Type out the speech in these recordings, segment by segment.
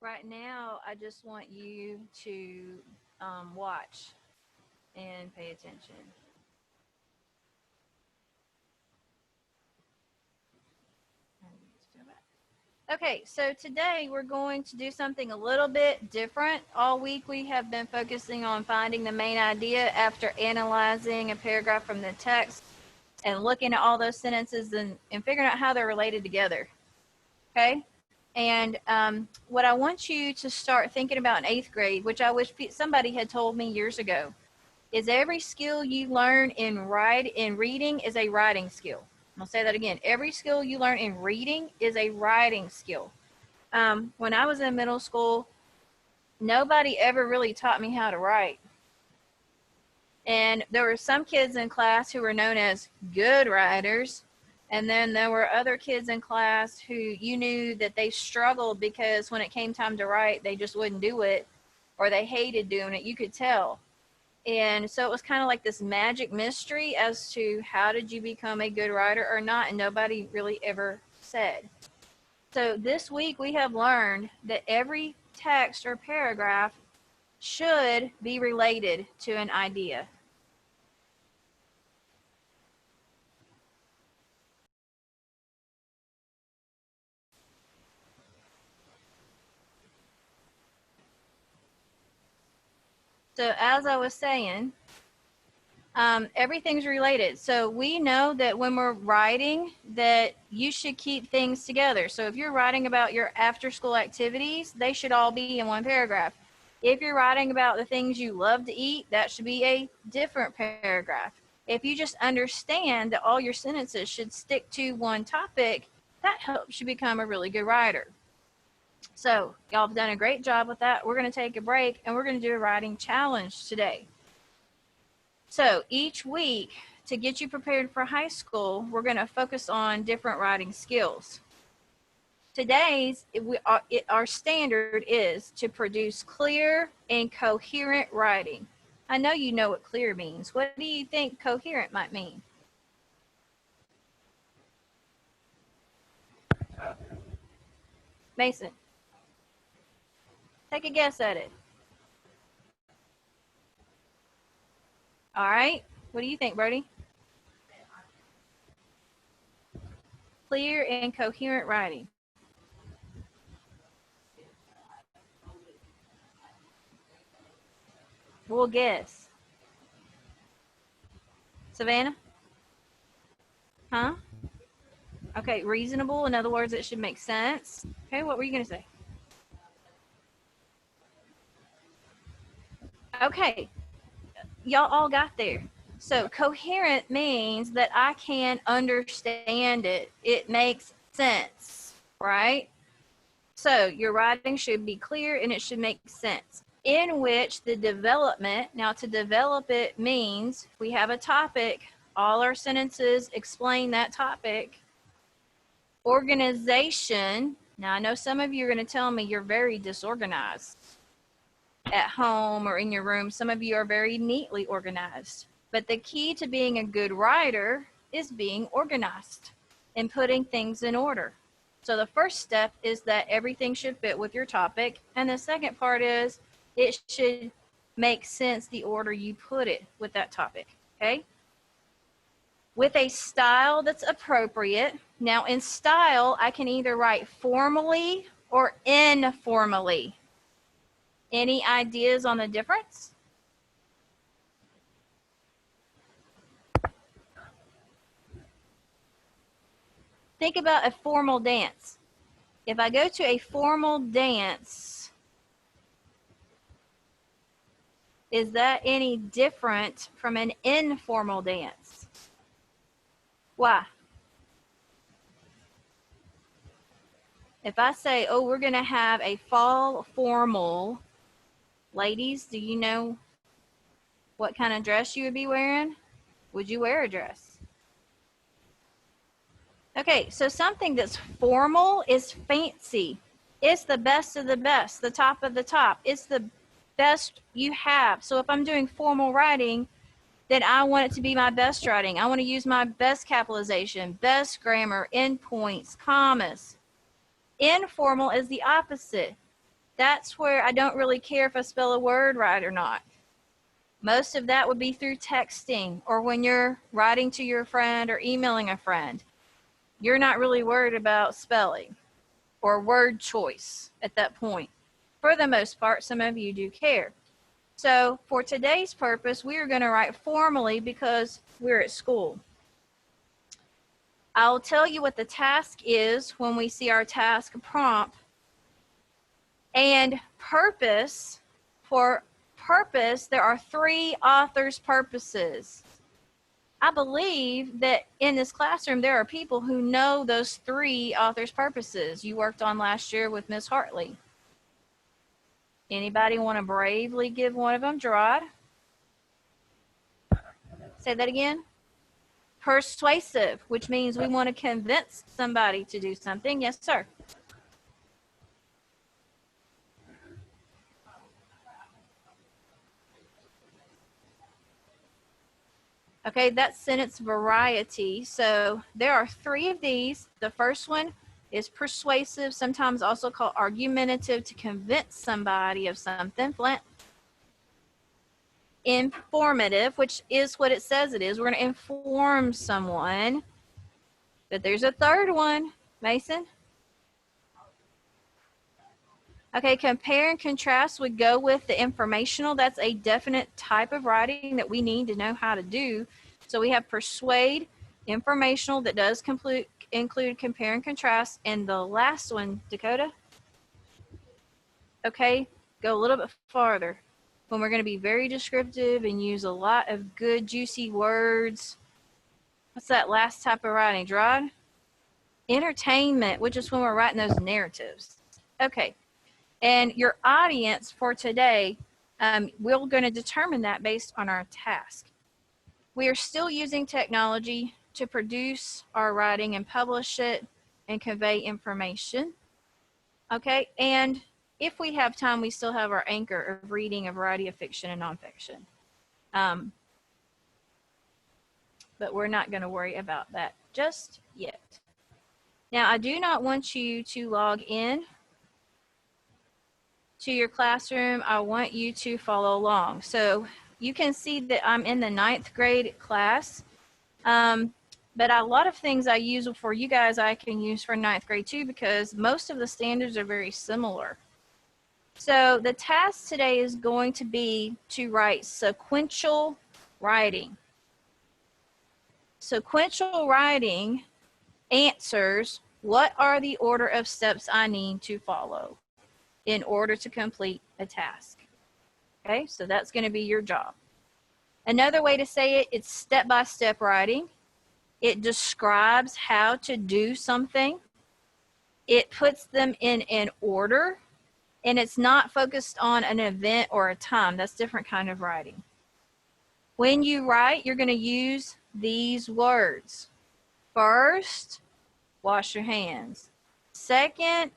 Right now, I just want you to watch and pay attention. Okay, so today we're going to do something a little bit different. All week we have been focusing on finding the main idea after analyzing a paragraph from the text and looking at all those sentences and figuring out how they're related together. Okay? And what I want you to start thinking about in 8th grade, which I wish somebody had told me years ago, is every skill you learn in reading is a writing skill. I'll say that again. Every skill you learn in reading is a writing skill. When I was in middle school, nobody ever really taught me how to write. And there were some kids in class who were known as good writers. And then there were other kids in class who you knew that they struggled because when it came time to write, they just wouldn't do it or they hated doing it. You could tell. And so it was kind of like this magic mystery as to how did you become a good writer or not, and nobody really ever said. So this week we have learned that every text or paragraph should be related to an idea. So as I was saying, everything's related. So we know that when we're writing that you should keep things together. So if you're writing about your after school activities, they should all be in one paragraph. If you're writing about the things you love to eat, that should be a different paragraph. If you just understand that all your sentences should stick to one topic, that helps you become a really good writer. So y'all have done a great job with that. We're going to take a break and we're going to do a writing challenge today. So each week, to get you prepared for high school, we're going to focus on different writing skills. Today's, our standard is to produce clear and coherent writing. I know you know what clear means. What do you think coherent might mean? Mason, take a guess at it. All right. What do you think, Brody? Clear and coherent writing. We'll guess. Savannah? Huh? Okay, reasonable. In other words, it should make sense. Okay, what were you going to say? Okay, y'all all got there. So coherent means that I can understand it. It makes sense, right? So your writing should be clear and it should make sense. In which the development, now to develop it means we have a topic, all our sentences explain that topic. Organization, now I know some of you are going to tell me you're very disorganized at home or in your room. Some of you are very neatly organized. But the key to being a good writer is being organized and putting things in order. So the first step is that everything should fit with your topic. And the second part is it should make sense the order you put it with that topic, okay? With a style that's appropriate. Now in style, I can either write formally or informally. Any ideas on the difference? Think about a formal dance. If I go to a formal dance, is that any different from an informal dance? Why? If I say, oh, we're going to have a fall formal, ladies, do you know what kind of dress you would be wearing? Would you wear a dress? Okay, so something that's formal is fancy. It's the best of the best, the top of the top. It's the best you have. So if I'm doing formal writing, then I want it to be my best writing. I want to use my best capitalization, best grammar, endpoints, commas. Informal is the opposite. That's where I don't really care if I spell a word right or not. Most of that would be through texting or when you're writing to your friend or emailing a friend. You're not really worried about spelling or word choice at that point. For the most part, some of you do care. So for today's purpose, we are going to write formally because we're at school. I'll tell you what the task is when we see our task prompt. And purpose, for purpose, there are 3 authors' purposes. I believe that in this classroom, there are people who know those 3 authors' purposes you worked on last year with Miss Hartley. Anybody want to bravely give one of them, Gerard? Say that again. Persuasive, which means we want to convince somebody to do something. Yes, sir. Okay, that's sentence variety. So there are 3 of these. The first one is persuasive, sometimes also called argumentative, to convince somebody of something. Informative, which is what it says it is. We're going to inform someone. But there's a third one, Mason. Okay, compare and contrast would go with the informational. That's a definite type of writing that we need to know how to do. So we have persuade, informational, that does include compare and contrast. And the last one, Dakota. Okay, go a little bit farther. When we're going to be very descriptive and use a lot of good, juicy words. What's that last type of writing, Gerard? Entertainment, which is when we're writing those narratives. Okay. And your audience for today, we're going to determine that based on our task. We are still using technology to produce our writing and publish it and convey information. Okay, and if we have time, we still have our anchor of reading a variety of fiction and nonfiction. But we're not going to worry about that just yet. Now, I do not want you to log in to your classroom. I want you to follow along. So you can see that I'm in the 9th grade class. But a lot of things I use for you guys, I can use for 9th grade too, because most of the standards are very similar. So the task today is going to be to write sequential writing. Sequential writing answers, what are the order of steps I need to follow in order to complete a task? Okay, so that's going to be your job. Another way to say it, it's step-by-step writing. It describes how to do something. It puts them in an order, and it's not focused on an event or a time. That's different kind of writing. When you write, you're going to use these words. First, wash your hands. Second,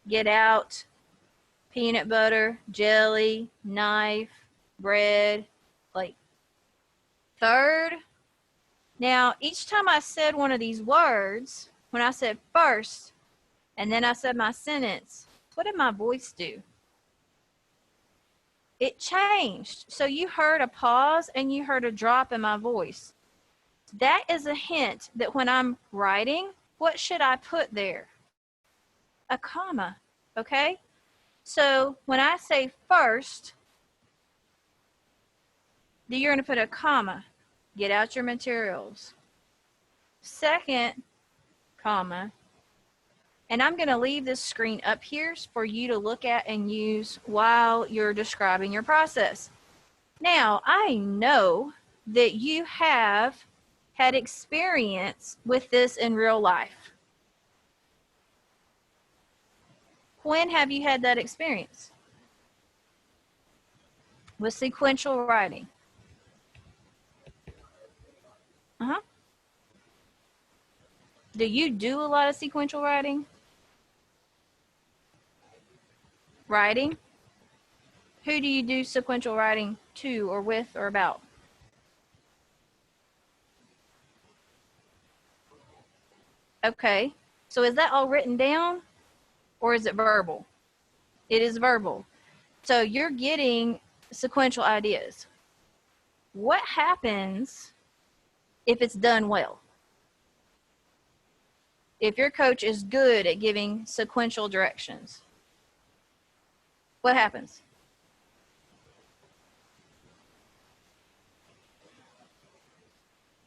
get out peanut butter, jelly, knife, bread, plate. Third, now each time I said one of these words, when I said first, and then I said my sentence, what did my voice do? It changed. So you heard a pause and you heard a drop in my voice. That is a hint that when I'm writing, what should I put there? A comma, okay? So when I say first, you're going to put a comma. Get out your materials. Second, comma. And I'm going to leave this screen up here for you to look at and use while you're describing your process. Now, I know that you have had experience with this in real life. When have you had that experience with sequential writing? Do you do a lot of sequential writing? Who do you do sequential writing to or with or about? Okay, so is that all written down or is it verbal? It is verbal. So you're getting sequential ideas. What happens if it's done well? If your coach is good at giving sequential directions, what happens?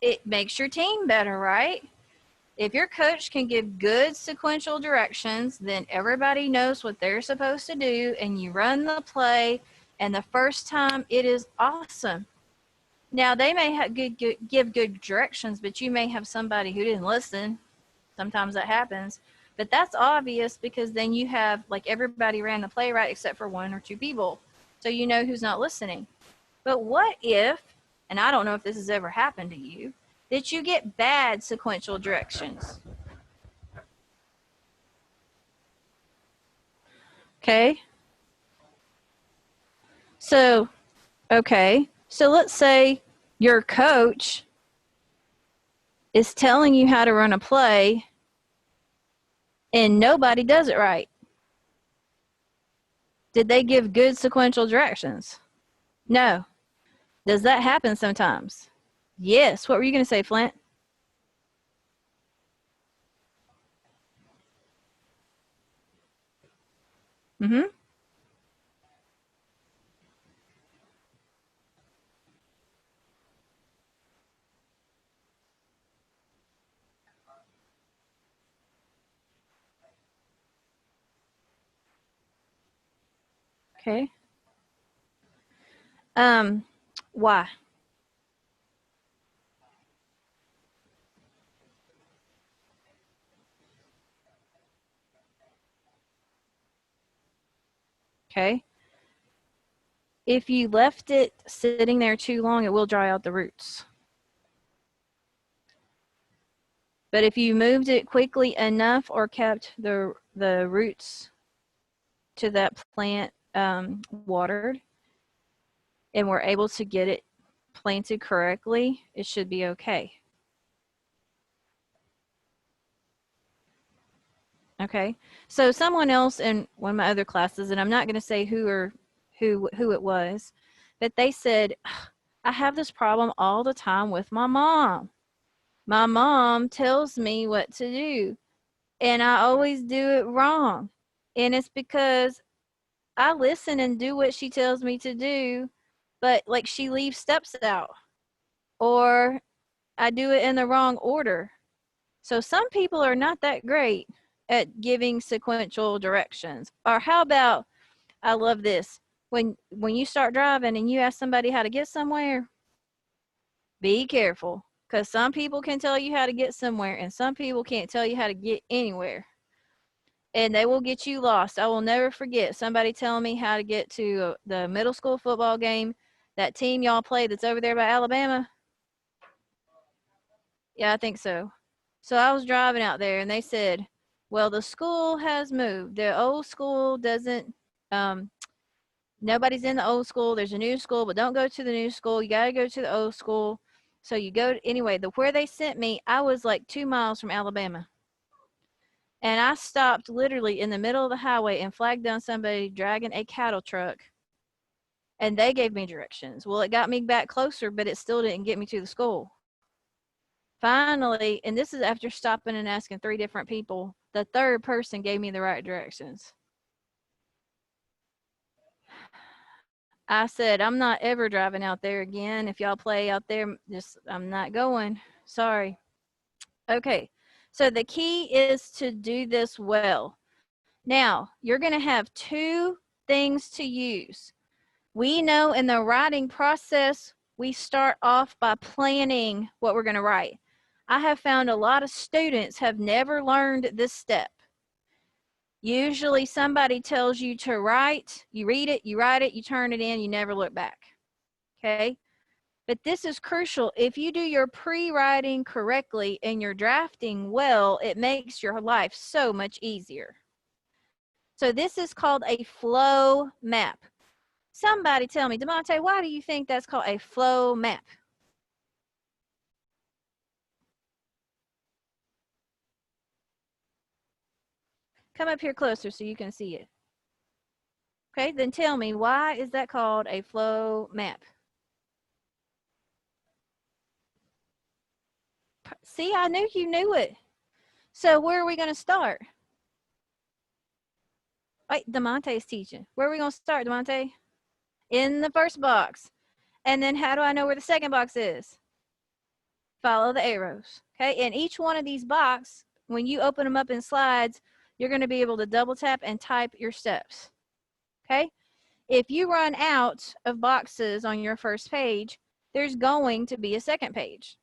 It makes your team better, right? If your coach can give good sequential directions, then everybody knows what they're supposed to do, and you run the play, and the first time it is awesome. Now, they may give good directions, but you may have somebody who didn't listen. Sometimes that happens. But that's obvious because then you have, like, everybody ran the play right except for one or two people. So you know who's not listening. But what if, and I don't know if this has ever happened to you, that you get bad sequential directions? Okay. So, okay. So let's say your coach is telling you how to run a play and nobody does it right. Did they give good sequential directions? No. Does that happen sometimes? Yes. What were you going to say, Flint? Mm-hmm. Okay. Why? Okay. If you left it sitting there too long, it will dry out the roots. But if you moved it quickly enough or kept the roots to that plant watered and were able to get it planted correctly, it should be okay. Okay. So someone else in one of my other classes, and I'm not going to say who it was, but they said, I have this problem all the time with my mom. My mom tells me what to do, and I always do it wrong. And it's because I listen and do what she tells me to do, but like she leaves steps out, or I do it in the wrong order. So some people are not that great at giving sequential directions. Or how about, I love this, when you start driving and you ask somebody how to get somewhere, be careful, because some people can tell you how to get somewhere and some people can't tell you how to get anywhere, and they will get you lost. I will never forget somebody telling me how to get to the middle school football game, that team y'all play that's over there by Alabama. Yeah, I think so. So I was driving out there and they said, well, the school has moved. The old school doesn't, nobody's in the old school. There's a new school, but don't go to the new school. You got to go to the old school. So you go, anyway, where they sent me, I was like 2 miles from Alabama. And I stopped literally in the middle of the highway and flagged down somebody dragging a cattle truck. And they gave me directions. Well, it got me back closer, but it still didn't get me to the school. Finally, and this is after stopping and asking 3 different people, the third person gave me the right directions. I said, I'm not ever driving out there again. If y'all play out there, I'm not going. Sorry. Okay, so the key is to do this well. Now, you're going to have 2 things to use. We know in the writing process, we start off by planning what we're going to write. I have found a lot of students have never learned this step. Usually somebody tells you to write, you read it, you write it, you turn it in, you never look back. Okay? But this is crucial. If you do your pre-writing correctly and you're drafting well, it makes your life so much easier. So this is called a flow map. Somebody tell me, DeMonte, why do you think that's called a flow map? Come up here closer so you can see it. Okay, then tell me, why is that called a flow map? See, I knew you knew it. So where are we going to start? Wait, Demonte is teaching. Where are we going to start, Demonte? In the first box. And then how do I know where the second box is? Follow the arrows. Okay, and each one of these boxes, when you open them up in slides, you're going to be able to double tap and type your steps. Okay, if you run out of boxes on your first page, there's going to be a second page.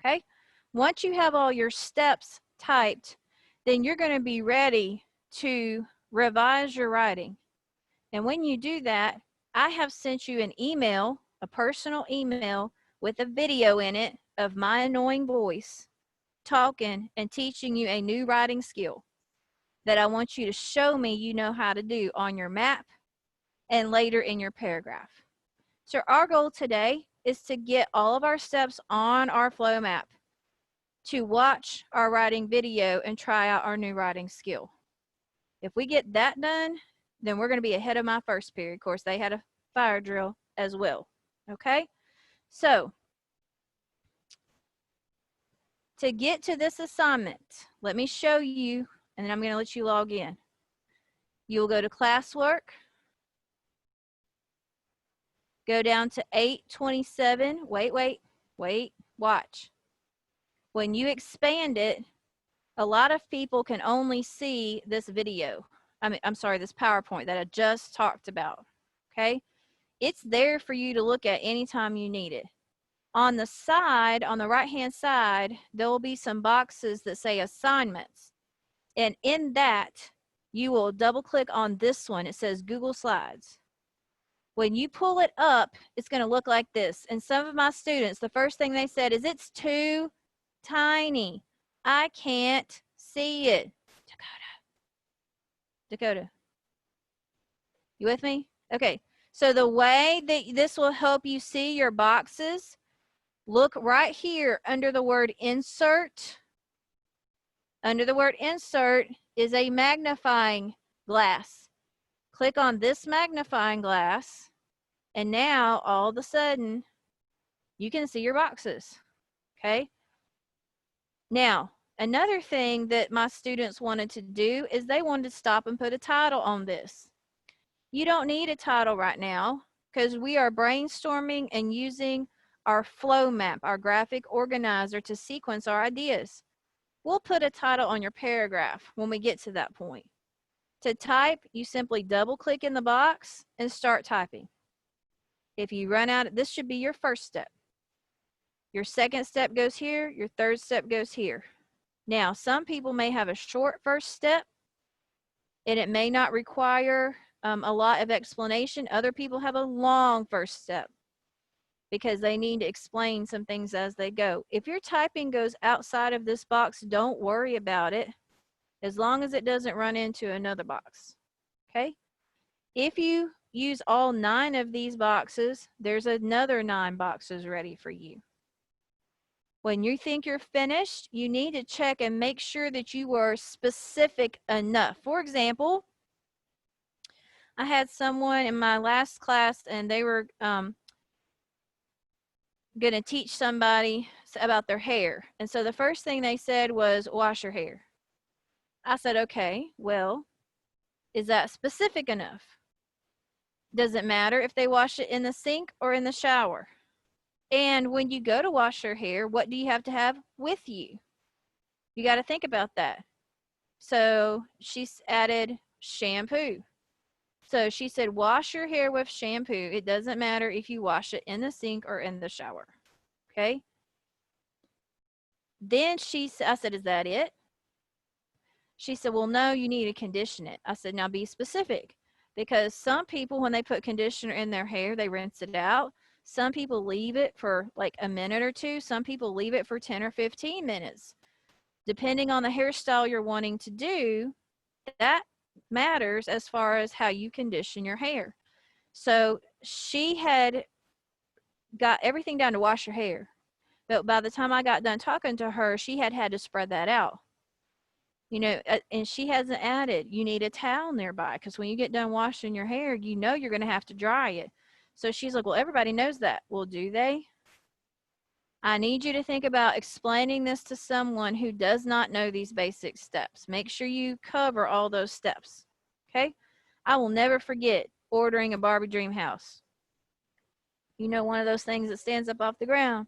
Okay, once you have all your steps typed, then you're going to be ready to revise your writing. And when you do that, I have sent you an email, a personal email with a video in it of my annoying voice talking and teaching you a new writing skill that I want you to show me you know how to do on your map and later in your paragraph. So our goal today is to get all of our steps on our flow map, to watch our writing video and try out our new writing skill. If we get that done, then we're going to be ahead of my first period. Of course, they had a fire drill as well. Okay, so to get to this assignment, let me show you, and then I'm going to let you log in. You will go to classwork, go down to 827. Wait, watch. When you expand it, a lot of people can only see this video. I'm sorry, this PowerPoint that I just talked about. Okay, it's there for you to look at anytime you need it. On the side, on the right-hand side, there will be some boxes that say assignments. And in that, you will double-click on this one. It says Google Slides. When you pull it up, it's going to look like this. And some of my students, the first thing they said is, it's too tiny. I can't see it. Dakota, you with me? Okay, so the way that this will help you see your boxes, look right here under the word insert. Under the word insert is a magnifying glass. Click on this magnifying glass, and now all of a sudden you can see your boxes. Okay, now another thing that my students wanted to do is they wanted to stop and put a title on this. You don't need a title right now because we are brainstorming and using our flow map, our graphic organizer, to sequence our ideas. We'll put a title on your paragraph when we get to that point. To type, you simply double click in the box and start typing. If you run out, this should be your first step. Your second step goes here, your third step goes here. Now, some people may have a short first step and it may not require a lot of explanation. Other people have a long first step because they need to explain some things as they go. If your typing goes outside of this box, don't worry about it, as long as it doesn't run into another box. Okay? If you use all 9 of these boxes, there's another 9 boxes ready for you. When you think you're finished, you need to check and make sure that you are specific enough. For example, I had someone in my last class and they were going to teach somebody about their hair. And so the first thing they said was, wash your hair. I said, okay, well, is that specific enough? Does it matter if they wash it in the sink or in the shower? And when you go to wash your hair, what do you have to have with you? You got to think about that. So she's added shampoo. So she said, wash your hair with shampoo. It doesn't matter if you wash it in the sink or in the shower. Okay. Then I said, is that it? She said, well, no, you need to condition it. I said, now be specific, because some people, when they put conditioner in their hair, they rinse it out. Some people leave it for like a minute or two. Some people leave it for 10 or 15 minutes. Depending on the hairstyle you're wanting to do, that matters as far as how you condition your hair. So she had got everything down to wash her hair. But by the time I got done talking to her, she had to spread that out. You know, and she hasn't added, you need a towel nearby because when you get done washing your hair, you know you're going to have to dry it. So she's like, well, everybody knows that. Well, do they? I need you to think about explaining this to someone who does not know these basic steps. Make sure you cover all those steps. Okay? I will never forget ordering a Barbie dream house. You know, one of those things that stands up off the ground,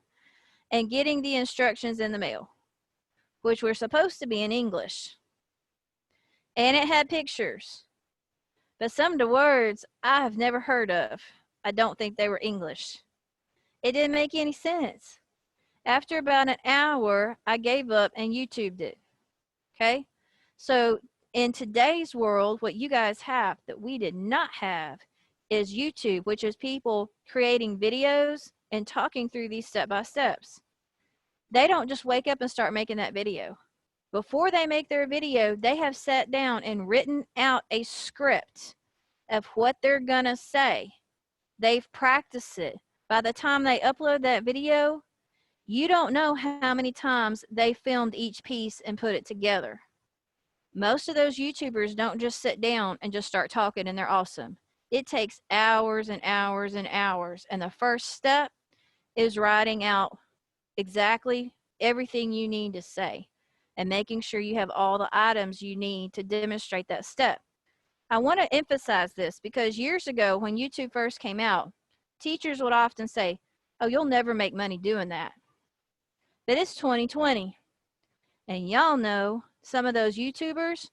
and getting the instructions in the mail, which were supposed to be in English. And it had pictures. But some of the words I have never heard of. I don't think they were English. It didn't make any sense. After about an hour, I gave up and YouTubed it. Okay? So in today's world, what you guys have that we did not have is YouTube, which is people creating videos and talking through these step-by-steps. They don't just wake up and start making that video. Before they make their video, they have sat down and written out a script of what they're gonna say. They've practiced it. By the time they upload that video, you don't know how many times they filmed each piece and put it together. Most of those YouTubers don't just sit down and just start talking and they're awesome. It takes hours and hours and hours. And the first step is writing out exactly everything you need to say and making sure you have all the items you need to demonstrate that step. I want to emphasize this because years ago when YouTube first came out, teachers would often say, oh, you'll never make money doing that. But it's 2020. And y'all know some of those YouTubers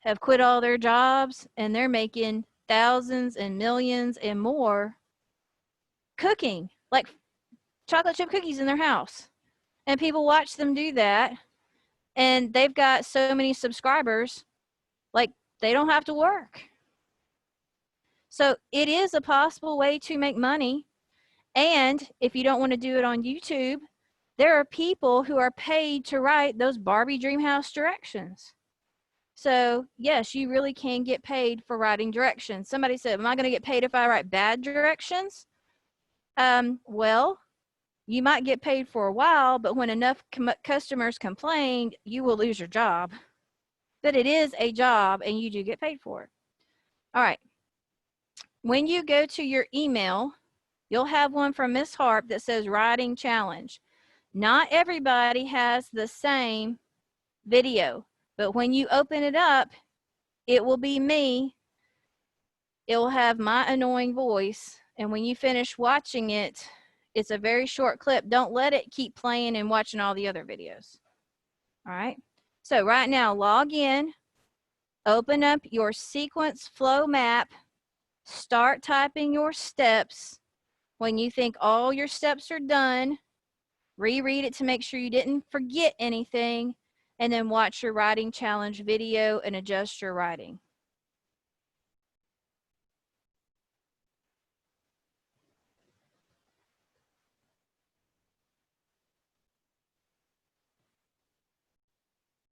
have quit all their jobs and they're making thousands and millions and more cooking, like chocolate chip cookies in their house. And people watch them do that. And they've got so many subscribers, like they don't have to work. So it is a possible way to make money. And if you don't want to do it on YouTube, there are people who are paid to write those Barbie Dreamhouse directions. So yes, you really can get paid for writing directions. Somebody said, am I going to get paid if I write bad directions? Well, you might get paid for a while, but when enough customers complain, you will lose your job. But it is a job and you do get paid for it. All right. When you go to your email, you'll have one from Miss Harp that says Writing Challenge. Not everybody has the same video, but when you open it up, it will be me. It will have my annoying voice. And when you finish watching it, it's a very short clip. Don't let it keep playing and watching all the other videos. All right. So right now, log in, open up your sequence flow map, start typing your steps. When you think all your steps are done, reread it to make sure you didn't forget anything, and then watch your writing challenge video and adjust your writing.